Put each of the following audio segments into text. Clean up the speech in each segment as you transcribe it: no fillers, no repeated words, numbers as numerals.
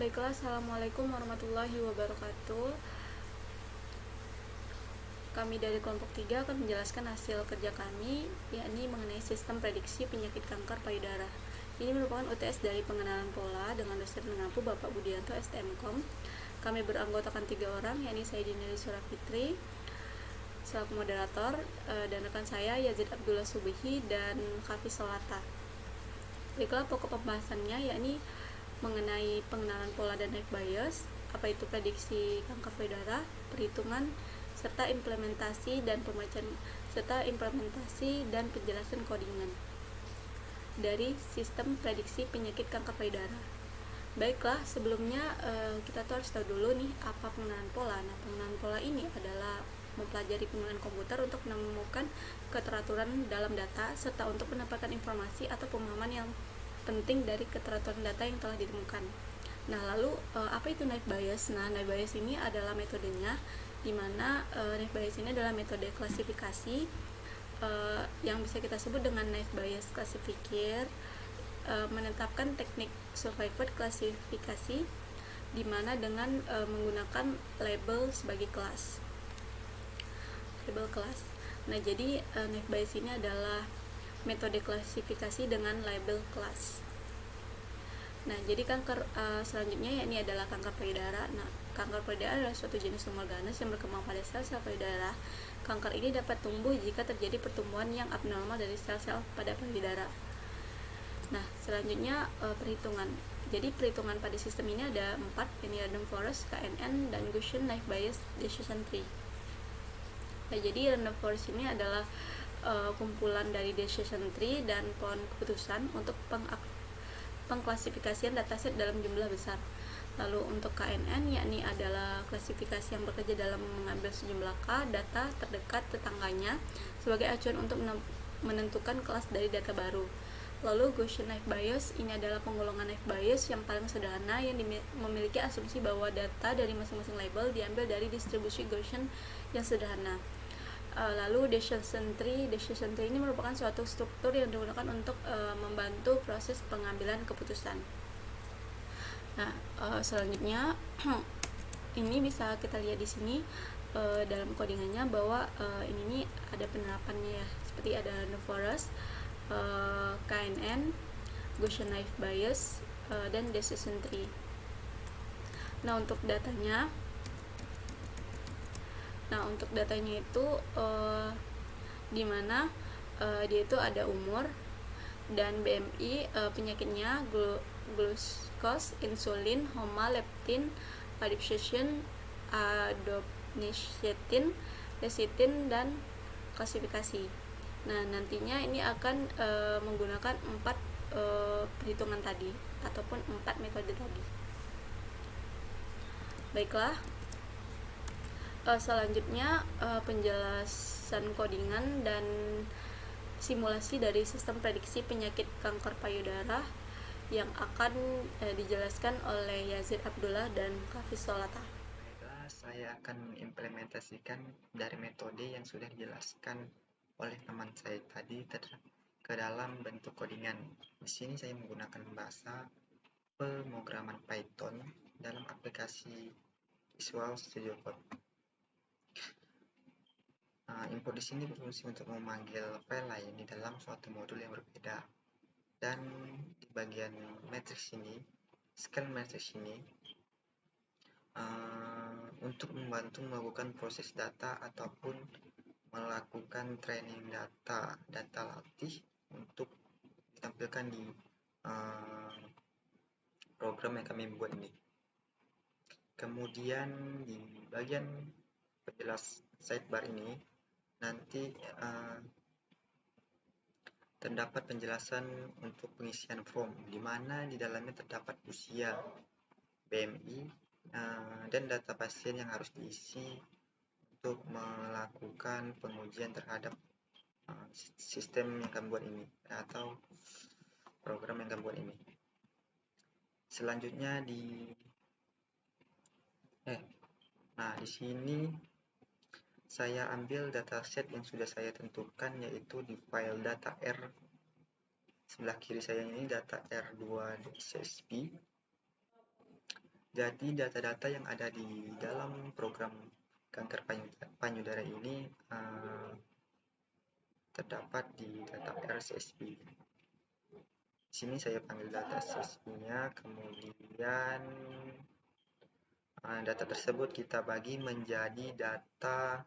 Baiklah, Assalamualaikum warahmatullahi wabarakatuh. Kami dari kelompok 3 akan menjelaskan hasil kerja kami, yakni mengenai sistem prediksi penyakit kanker payudara. Ini merupakan UTS dari pengenalan pola dengan dosen pengampu Bapak Budianto STMkom. Kami beranggotakan 3 orang, yakni saya Dinili Surafitri selaku moderator, dan rekan saya Yazid Abdullah Subihi dan Hafiz Solata. Baiklah, pokok pembahasannya yakni mengenai pengenalan pola dan knife bias, apa itu prediksi kanker payudara, perhitungan, serta implementasi dan penjelasan codingan dari sistem prediksi penyakit kanker payudara. Baiklah, sebelumnya kita tuh harus tahu dulu nih apa pengenalan pola. Nah, pengenalan pola ini adalah mempelajari penggunaan komputer untuk menemukan keteraturan dalam data serta untuk mendapatkan informasi atau pemahaman yang penting dari keteraturan data yang telah ditemukan. Nah, lalu apa itu knife bias? Nah, knife bias ini adalah metodenya, di mana knife bias ini adalah metode klasifikasi yang bisa kita sebut dengan knife bias classifier, menetapkan teknik survivor klasifikasi di mana dengan menggunakan label sebagai kelas. Label kelas. Nah, jadi knife bias ini adalah metode klasifikasi dengan label kelas. Nah, jadi kanker selanjutnya ini adalah kanker payudara. Nah, kanker payudara adalah suatu jenis tumor ganas yang berkembang pada sel-sel payudara. Kanker ini dapat tumbuh jika terjadi pertumbuhan yang abnormal dari sel-sel pada payudara. Nah, selanjutnya perhitungan. Jadi perhitungan pada sistem ini ada 4, ini random forest, KNN, dan Gaussian knife bias decision tree. Nah, jadi random forest ini adalah kumpulan dari decision tree dan pohon keputusan untuk pengklasifikasian dataset dalam jumlah besar. Lalu untuk KNN yakni adalah klasifikasi yang bekerja dalam mengambil sejumlah data terdekat tetangganya sebagai acuan untuk menentukan kelas dari data baru. Lalu Gaussian knife bias ini adalah penggolongan knife bias yang paling sederhana yang memiliki asumsi bahwa data dari masing-masing label diambil dari distribusi Gaussian yang sederhana. Lalu decision tree ini merupakan suatu struktur yang digunakan untuk membantu proses pengambilan keputusan. Nah, selanjutnya ini bisa kita lihat di sini dalam codingannya bahwa ini ada penerapannya ya, seperti ada random forest, KNN, Gaussian knife bias, dan decision tree. Nah, untuk datanya itu di mana dia itu ada umur dan BMI, penyakitnya glucose, insulin, homa, leptin, adiptation, adenosine, lecithin, dan klasifikasi. Nah, nantinya ini akan menggunakan 4 perhitungan tadi ataupun 4 metode tadi. Baiklah, selanjutnya penjelasan codingan dan simulasi dari sistem prediksi penyakit kanker payudara yang akan dijelaskan oleh Yazid Abdullah dan Hafiz Solata. Baiklah, saya akan mengimplementasikan dari metode yang sudah dijelaskan oleh teman saya tadi ke dalam bentuk codingan. Di sini saya menggunakan bahasa pemrograman Python dalam aplikasi Visual Studio Code. Input di sini berfungsi untuk memanggil file lain di dalam suatu modul yang berbeda. Dan di bagian matriks ini, scale matriks ini, untuk membantu melakukan proses data ataupun melakukan training data latih untuk ditampilkan di program yang kami buat ini. Kemudian di bagian penjelas sidebar ini nanti terdapat penjelasan untuk pengisian form, di mana di dalamnya terdapat usia, BMI, dan data pasien yang harus diisi untuk melakukan pengujian terhadap sistem yang kami buat ini atau program yang kami buat ini. Selanjutnya di sini saya ambil dataset yang sudah saya tentukan, yaitu di file data R. Sebelah kiri saya ini data R2.csv. Jadi data-data yang ada di dalam program kanker payudara ini terdapat di data RCSP. Di sini saya panggil data CSV-nya, kemudian data tersebut kita bagi menjadi data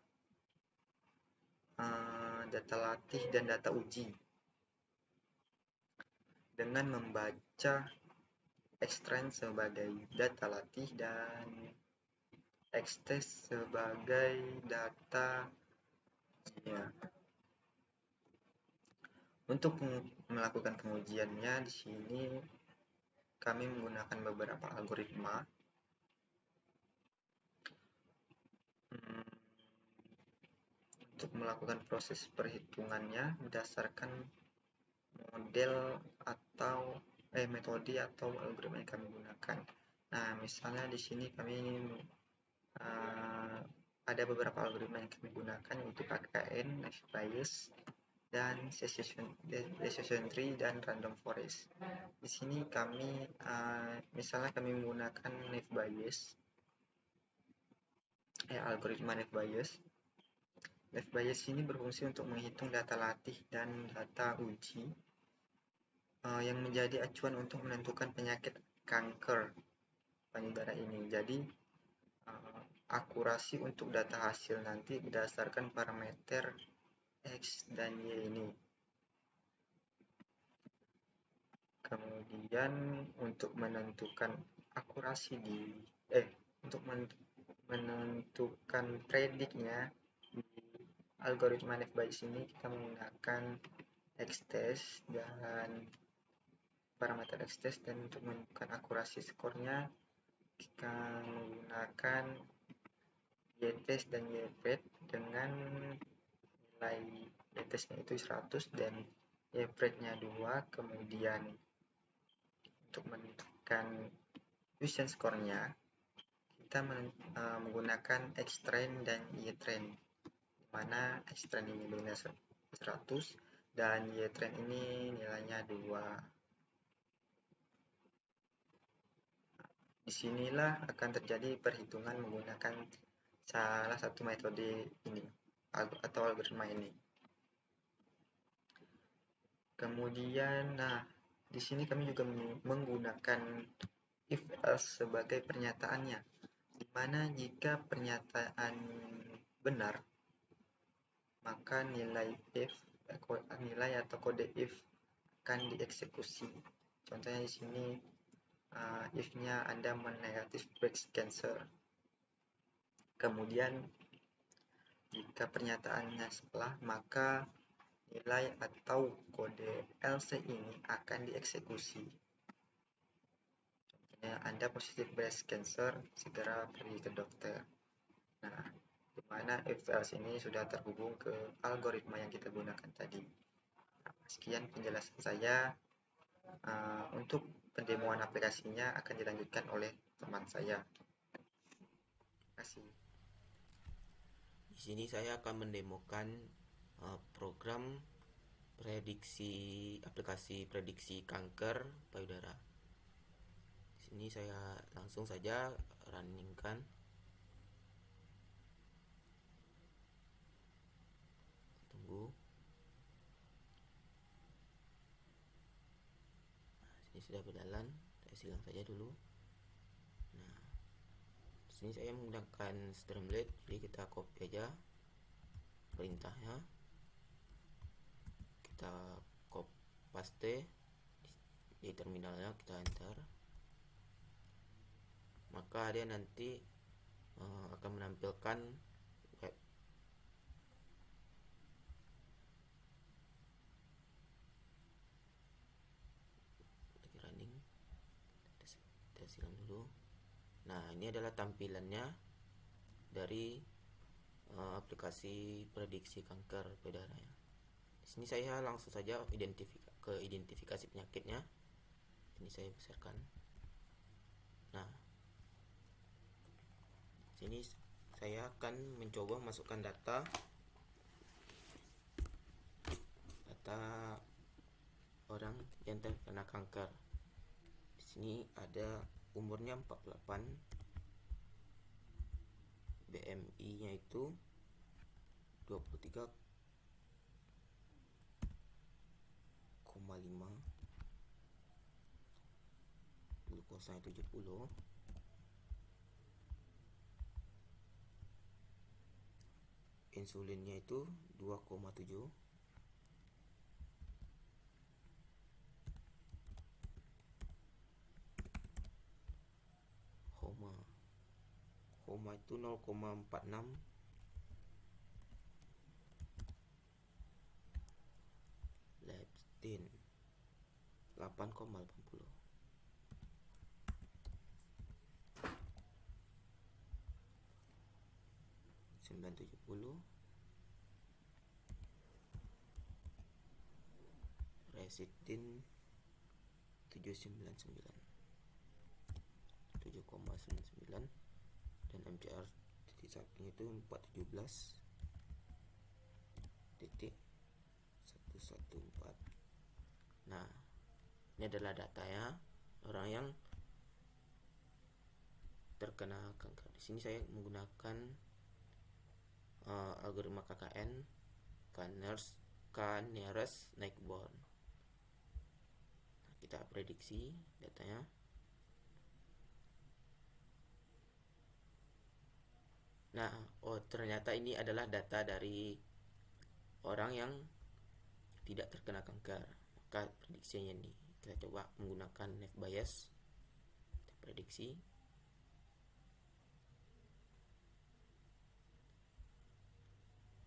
latih dan data uji dengan membaca Xtrend sebagai data latih dan Xtest sebagai data ujinya. Untuk melakukan pengujiannya di sini kami menggunakan beberapa algoritma. Untuk melakukan proses perhitungannya berdasarkan model atau metode atau algoritma yang kami gunakan. Nah, misalnya di sini kami ada beberapa algoritma yang kami gunakan, yaitu KKN, Naive Bayes, dan decision tree dan random forest. Di sini kami misalnya kami menggunakan Naive Bayes, algoritma Naive Bayes. Naive Bayes ini berfungsi untuk menghitung data latih dan data uji yang menjadi acuan untuk menentukan penyakit kanker payudara ini. Jadi akurasi untuk data hasil nanti berdasarkan parameter X dan Y ini. Kemudian untuk menentukan akurasi untuk menentukan prediknya di algoritma Naive Bayes ini kita menggunakan Xtest dan parameter Xtest, dan untuk menentukan akurasi skornya kita menggunakan Y-test dan Y-pred dengan nilai Y-testnya itu 100 dan Y-prednya 2. Kemudian untuk menentukan Bayesian skornya kita menggunakan Xtrend dan Y-trend, di mana Xtrend ini nilainya 100 dan Y-trend ini nilainya 2. Disinilah akan terjadi perhitungan menggunakan salah satu metode ini atau algoritma ini. Kemudian, di sini kami juga menggunakan if else sebagai pernyataannya, di mana jika pernyataan benar, maka nilai atau kode if akan dieksekusi. Contohnya di sini if-nya Anda menegatif breast cancer. Kemudian jika pernyataannya salah, maka nilai atau kode else ini akan dieksekusi. Contohnya Anda positif breast cancer, segera pergi ke dokter. Nah, di mana if else ini sudah terhubung ke algoritma yang kita gunakan tadi. Sekian penjelasan saya. Untuk pendemoan aplikasinya akan dilanjutkan oleh teman saya. Terima kasih. Di sini saya akan mendemokan program aplikasi prediksi kanker payudara. Di sini saya langsung saja runningkan. Tunggu. Ini sudah berjalan, saya silang saja dulu. Nah, di sini saya menggunakan Streamlit, jadi kita copy aja perintahnya, kita paste di terminalnya, kita enter, maka dia nanti akan menampilkan web. Kita silang dulu. Nah, ini adalah tampilannya dari aplikasi prediksi kanker payudara. Di sini saya langsung saja identifikasi penyakitnya. Ini saya besarkan. Nah, sini saya akan mencoba masukkan data orang yang terkena kanker. Di sini ada umurnya 48, BMI nya itu 23,5, glukosanya 70, insulinnya itu 2,7, HOMA itu 0,46, leptin 8,80, sembilan 70, resitin 7,99, dan MCR titik samping itu 417,114. Nah, ini adalah datanya orang yang terkena kanker. Di sini saya menggunakan algoritma KKN, K-nearest neighbor. Nah, kita prediksi datanya. Nah, ternyata ini adalah data dari orang yang tidak terkena kanker. Maka prediksinya ini kita coba menggunakan naive Bayes. Kita prediksi.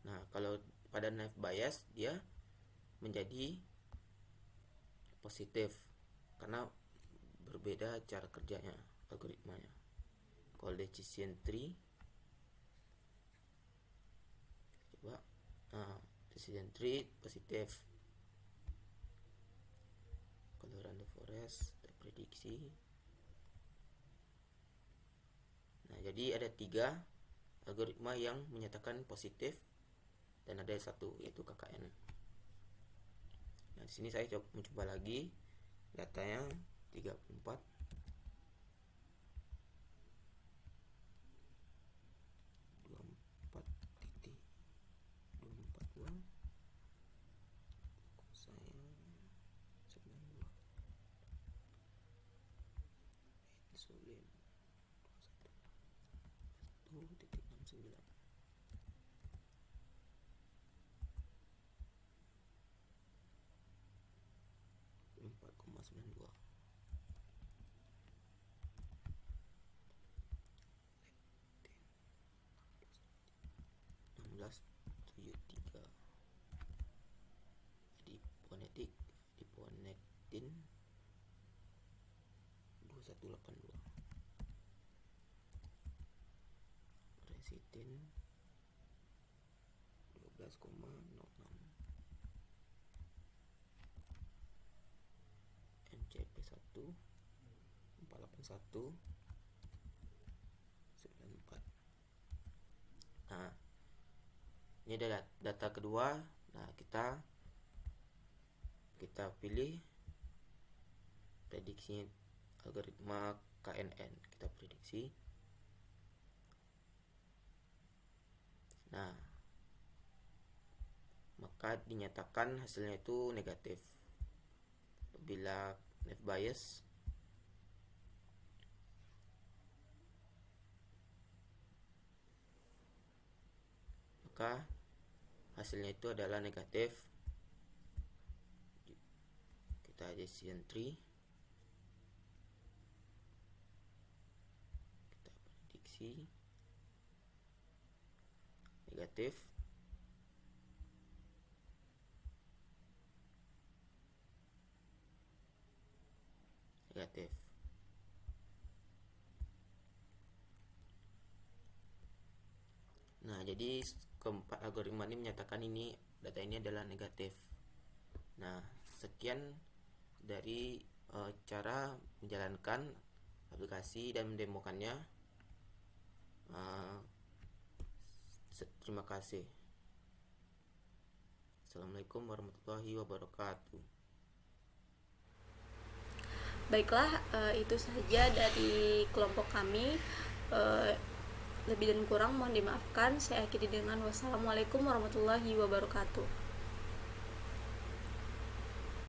Nah, kalau pada naive Bayes dia menjadi positif karena berbeda cara kerjanya, algoritmanya. Kalau decision tree, coba, decision tree positif. Kalau random forest, kita prediksi. Nah, jadi ada 3 algoritma yang menyatakan positif dan ada 1 yaitu KKN. Nah, di sini saya mencoba lagi datanya 34, 24,2, saya 92, insulin 1,69, 4,92, 16,73, adiponektin 21,82, resitin 12,06, MCP1 481, 94. Nah, ini adalah data kedua. Nah, kita pilih prediksi algoritma KNN. Kita prediksi. Nah, maka dinyatakan hasilnya itu negatif. Bila naive Bayes, maka hasilnya itu adalah negatif. Kita decision tree, kita prediksi negatif. Nah, jadi keempat algoritma ini menyatakan ini data ini adalah negatif. Nah, sekian dari cara menjalankan aplikasi dan mendemokannya. Terima kasih. Assalamualaikum warahmatullahi wabarakatuh. Baiklah, itu saja dari kelompok kami. Lebih dan kurang mohon dimaafkan. Saya akhiri dengan wassalamualaikum warahmatullahi wabarakatuh.